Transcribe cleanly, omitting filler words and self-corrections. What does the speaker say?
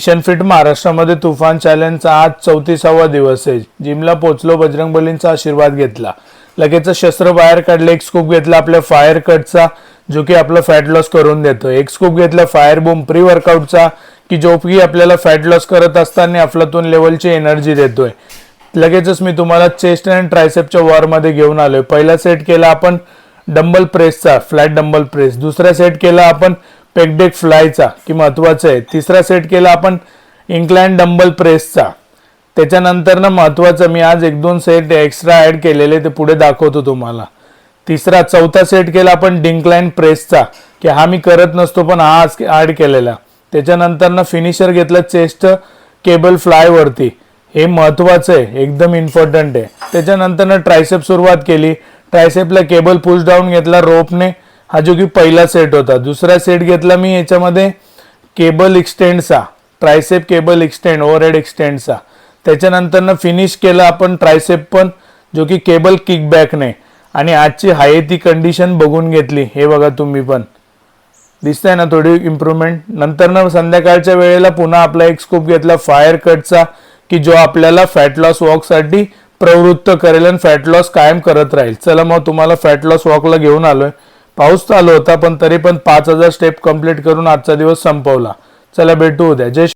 Mission fit महाराष्ट्रामध्ये तुफान चॅलेंजचा आज 34वा दिवस आहे. जिमला पोचलो, बजरंगबलींचा आशीर्वाद घेतला, लगेच शस्त्र बाहेर काढले, एक स्कूप घेतला आपल्या फायर कटचा जो की आपला फॅट लॉस करून देतो, एक स्कूप घेतला फायर बूम प्री वर्कआउटचा की जो की आपल्याला फॅट लॉस करत असताना अफलातून लेवलची एनर्जी देतोय. लगेचच मी तुम्हाला चेस्ट आणि ट्रायसेपच्या वॉरमध्ये घेऊन आलोय. पहिला सेट केला आपण डंबल प्रेसचा, फ्लॅट डंबल प्रेस. दुसरा सेट केला आपण पेकडेक फ्लायचा की महत्वाचं आहे. तिसरा सेट केला आपण इन्क्लाइन डंबल प्रेसचा. त्याच्यानंतर ना महत्वाचं मी आज 1-2 सेट एक्स्ट्रा ऍड केलेले, ते पुढे दाखवतो तुम्हाला. चौथा सेट केला आपण डिक्लाइन प्रेसचा की हा मी करत नसतो पण हा आज ऍड केलेला. त्याच्यानंतर ना फिनिशर घेतला चेस्ट केबल फ्लाय वरती, हे महत्वाचं आहे, एकदम इम्पॉर्टंट आहे. त्याच्यानंतर ना ट्रायसेप सुरुवात केली. ट्रायसेपला केबल पुश डाऊन घेतला रोपने, हा जो की पहिला सेट होता. दुसरा सेट घेतला मी याच्यामध्ये केबल एक्सटेंडचा, ट्रायसेप केबल एक्सटेंड ओव्हरहेड एक्सटेंडचा. त्याच्यानंतर ना फिनिश केला आपण ट्रायसेप पण जो की केबल किकबॅकने. आणि आजची हाय ती कंडिशन बघून घेतली, हे बघा तुम्ही पण दिसतंय ना थोडी इम्प्रूव्हमेंट. नंतर ना संध्याकाळच्या वेळेला पुन्हा आपला एक स्कूप घेतला फायर कटचा की जो आपल्याला फॅट लॉस वॉकसाठी प्रवृत्त करेल आणि फॅट लॉस कायम करत राहील. चला मग तुम्हाला फॅट लॉस वॉकला घेऊन आलोय. पाऊस चालू होता पण तरी पण 5000 स्टेप कंप्लीट करून आजचा दिवस संपवला. चला भेटू उद्या. जय